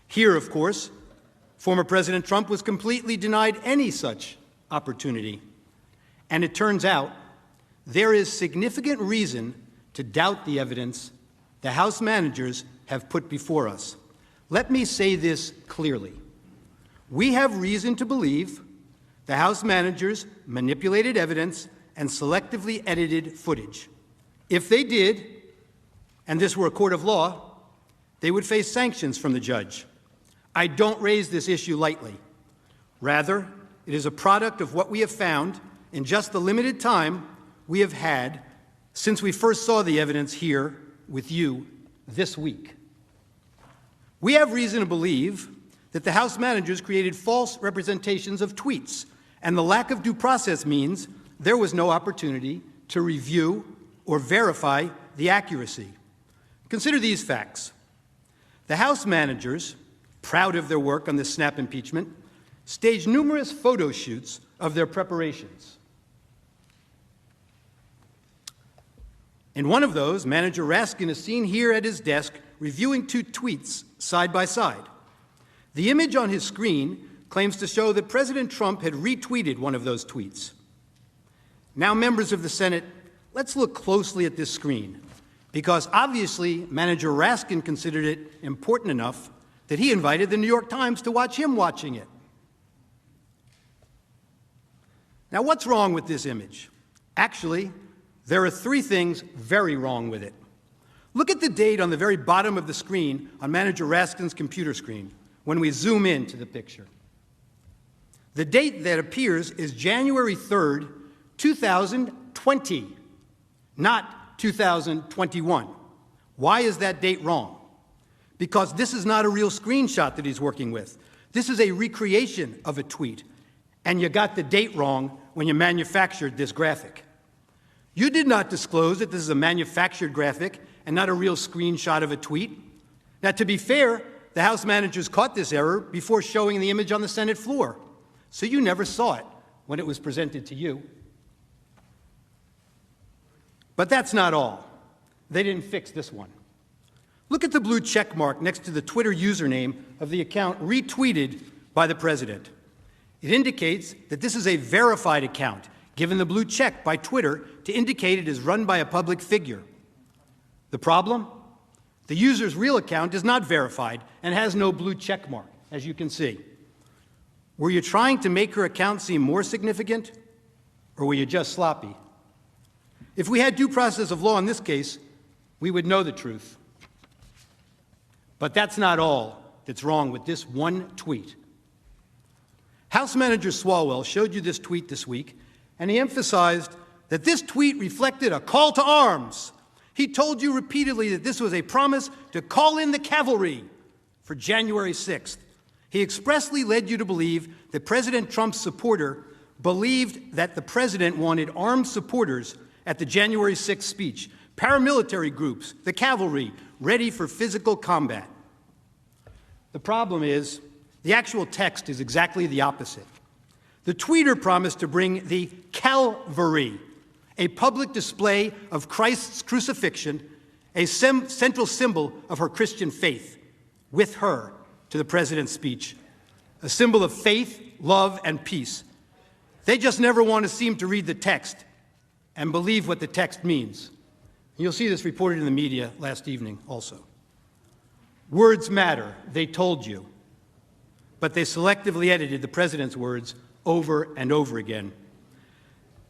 Here, of course, former President Trump was completely denied any such opportunity. And it turns out there is significant reason to doubt the evidence the House managers have put before us. Let me say this clearly. We have reason to believe the House managers manipulated evidence and selectively edited footage. If they did, and this were a court of law, they would face sanctions from the judge. I don't raise this issue lightly. Rather, it is a product of what we have found in just the limited time we have had since we first saw the evidence here with you this week. We have reason to believe that the House managers created false representations of tweets, and the lack of due process means there was no opportunity to review or verify the accuracy. Consider these facts. The House managers, proud of their work on this snap impeachment, staged numerous photo shoots of their preparations. In one of those, Manager Raskin is seen here at his desk reviewing two tweets side by side. The image on his screen claims to show that President Trump had retweeted one of those tweets. Now, members of the Senate, let's look closely at this screen, because obviously Manager Raskin considered it important enough that he invited the New York Times to watch him watching it. Now, what's wrong with this image? Actually, there are three things very wrong with it. Look at the date on the very bottom of the screen on Manager Raskin's computer screen when we zoom in to the picture. The date that appears is January 3rd, 2020, not 2021. Why is that date wrong? Because this is not a real screenshot that he's working with. This is a recreation of a tweet, and you got the date wrong when you manufactured this graphic. You did not disclose that this is a manufactured graphic and not a real screenshot of a tweet. Now, to be fair, the House managers caught this error before showing the image on the Senate floor, so you never saw it when it was presented to you. But that's not all. They didn't fix this one. Look at the blue check mark next to the Twitter username of the account retweeted by the president. It indicates that this is a verified account, given the blue check by Twitter to indicate it is run by a public figure. The problem? The user's real account is not verified and has no blue check mark, as you can see. Were you trying to make her account seem more significant, or were you just sloppy? If we had due process of law in this case, we would know the truth. But that's not all that's wrong with this one tweet. House Manager Swalwell showed you this tweet this week, and he emphasized that this tweet reflected a call to arms. He told you repeatedly that this was a promise to call in the cavalry for January 6th. He expressly led you to believe that President Trump's supporter believed that the president wanted armed supporters at the January 6th speech, paramilitary groups, the cavalry, ready for physical combat. The problem is, the actual text is exactly the opposite. The tweeter promised to bring the Calvary, a public display of Christ's crucifixion, a central symbol of her Christian faith, with her to the president's speech, a symbol of faith, love, and peace. They just never want to seem to read the text and believe what the text means. You'll see this reported in the media last evening also. Words matter, they told you, but they selectively edited the president's words over and over again.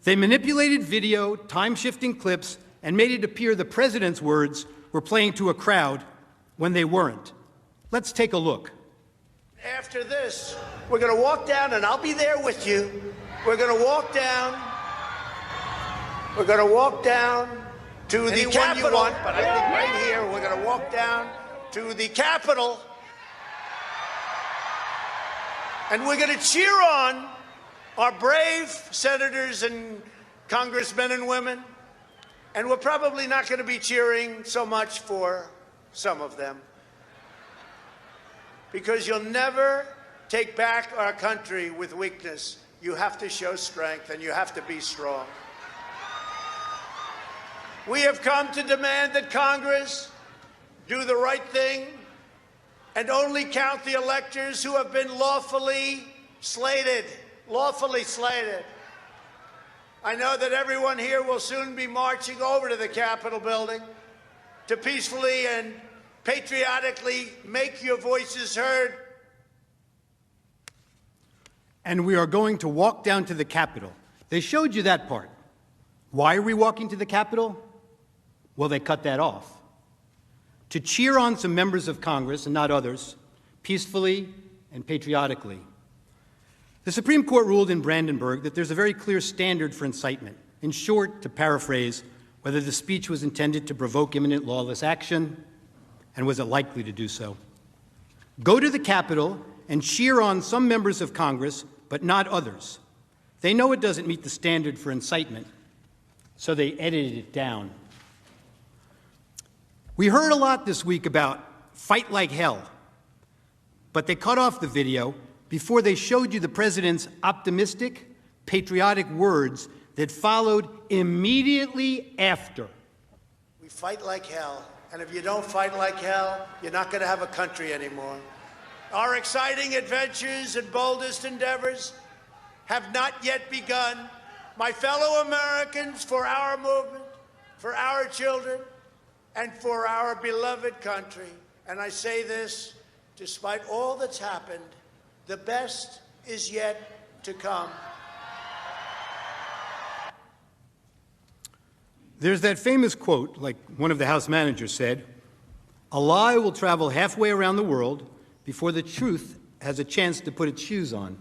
They manipulated video, time-shifting clips, and made it appear the president's words were playing to a crowd when they weren't. Let's take a look. After this, we're going to walk down, and I'll be there with you. We're going to walk down. We're going to walk down to the Capitol. But I think right here, we're going to walk down to the Capitol. And we're going to cheer on our brave senators and congressmen and women. And we're probably not going to be cheering so much for some of them, because you'll never take back our country with weakness. You have to show strength, and you have to be strong. We have come to demand that Congress do the right thing and only count the electors who have been lawfully slated. Lawfully slated. I know that everyone here will soon be marching over to the Capitol building to peacefully and patriotically make your voices heard. And we are going to walk down to the Capitol. They showed you that part. Why are we walking to the Capitol? Well, they cut that off. To cheer on some members of Congress and not others, peacefully and patriotically. The Supreme Court ruled in Brandenburg that there's a very clear standard for incitement. In short, to paraphrase, whether the speech was intended to provoke imminent lawless action, and was it likely to do so. Go to the Capitol and cheer on some members of Congress, but not others. They know it doesn't meet the standard for incitement, so they edited it down. We heard a lot this week about fight like hell, but they cut off the video before they showed you the president's optimistic, patriotic words that followed immediately after. We fight like hell, and if you don't fight like hell, you're not going to have a country anymore. Our exciting adventures and boldest endeavors have not yet begun. My fellow Americans, for our movement, for our children, and for our beloved country, and I say this despite all that's happened, the best is yet to come. There's that famous quote, like one of the House managers said, "A lie will travel halfway around the world before the truth has a chance to put its shoes on."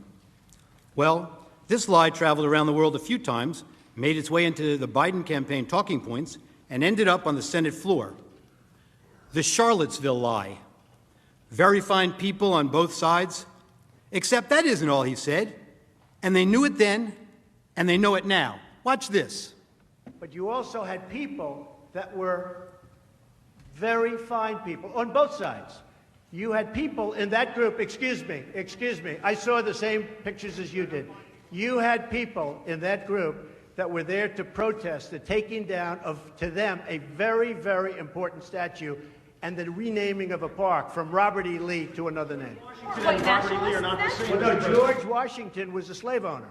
Well, this lie traveled around the world a few times, made its way into the Biden campaign talking points, and ended up on the Senate floor. The Charlottesville lie. Very fine people on both sides, except that isn't all he said. And they knew it then, and they know it now. Watch this. But you also had people that were very fine people on both sides. You had people in that group, excuse me, I saw the same pictures as you did. You had people in that group that were there to protest the taking down of, to them, a very, very important statue and the renaming of a park from Robert E. Lee to another name. Robert E. Lee are not the same. Well, no, George Washington was a slave owner.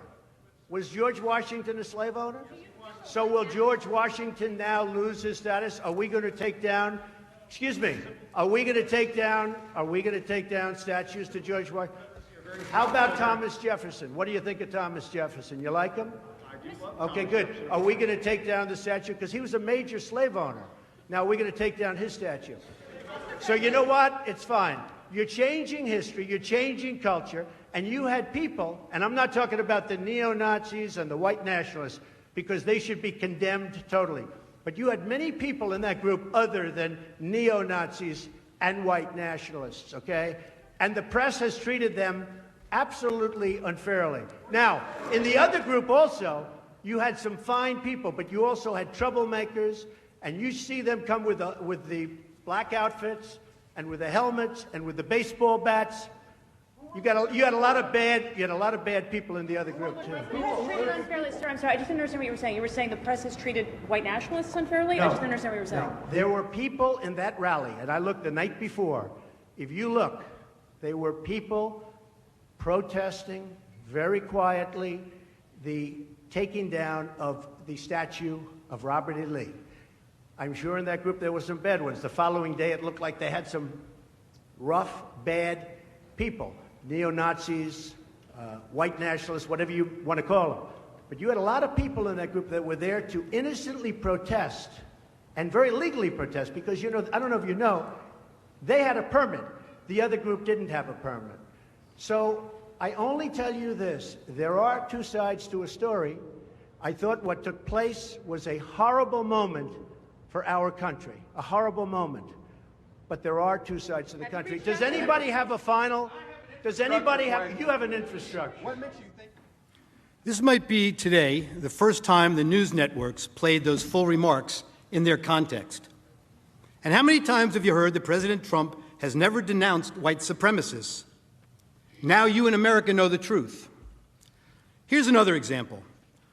Was George Washington a slave owner? So will George Washington now lose his status? Are we going to take down, excuse me, are we going to take down statues to George Washington? How about Thomas Jefferson? What do you think of Thomas Jefferson? You like him? Okay, good. Are we going to take down the statue? Because he was a major slave owner. Now we're going to take down his statue. So you know what? It's fine. You're changing history, you're changing culture, and you had people, and I'm not talking about the neo-Nazis and the white nationalists, because they should be condemned totally. But you had many people in that group other than neo-Nazis and white nationalists, okay? And the press has treated them absolutely unfairly. Now, in the other group also, you had some fine people, but you also had troublemakers, and you see them come with the black outfits and with the helmets and with the baseball bats. You had a lot of bad people in the other group too. Treated unfairly, sir. I'm sorry, I just didn't understand what you were saying. You were saying the press has treated white nationalists unfairly? No, I just didn't understand what you were saying. No. There were people in that rally, and I looked the night before. If you look, there were people protesting very quietly the taking down of the statue of Robert E. Lee. I'm sure in that group there were some bad ones. The following day it looked like they had some rough, bad people. Neo-Nazis, white nationalists, whatever you want to call them. But you had a lot of people in that group that were there to innocently protest, and very legally protest, because, you know, I don't know if you know, they had a permit. The other group didn't have a permit. So I only tell you this, there are two sides to a story. I thought what took place was a horrible moment for our country, a horrible moment. But there are two sides to the country. Does anybody have a final? Does anybody have, you have an infrastructure. What makes you think? This might be today the first time the news networks played those full remarks in their context. And how many times have you heard that President Trump has never denounced white supremacists? Now you in America know the truth. Here's another example.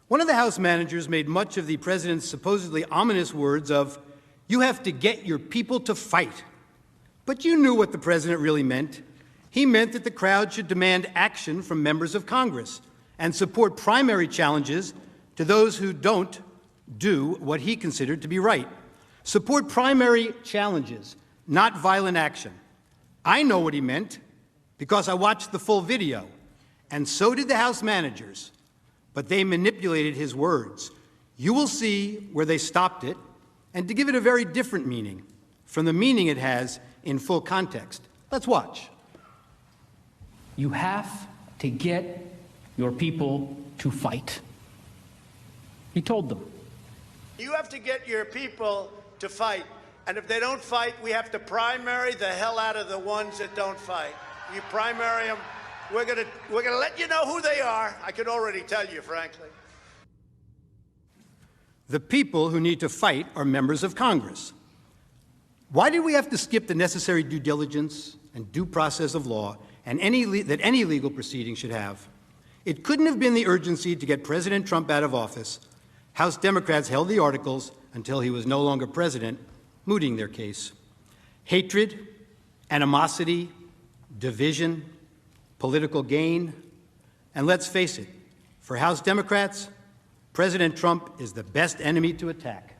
One of the House managers made much of the president's supposedly ominous words of, "You have to get your people to fight," But you knew what the president really meant. He meant that the crowd should demand action from members of Congress and support primary challenges to those who don't do what he considered to be right. Support primary challenges, not violent action. I know what he meant because I watched the full video, and so did the House managers, but they manipulated his words. You will see where they stopped it, and to give it a very different meaning from the meaning it has in full context. Let's watch. You have to get your people to fight. He told them. You have to get your people to fight. And if they don't fight, we have to primary the hell out of the ones that don't fight. You primary them, we're gonna let you know who they are. I can already tell you, frankly. The people who need to fight are members of Congress. Why did we have to skip the necessary due diligence and due process of law and that any legal proceeding should have? It couldn't have been the urgency to get President Trump out of office. House Democrats held the articles until he was no longer president, mooting their case. Hatred, animosity, division, political gain, and let's face it, for House Democrats, President Trump is the best enemy to attack.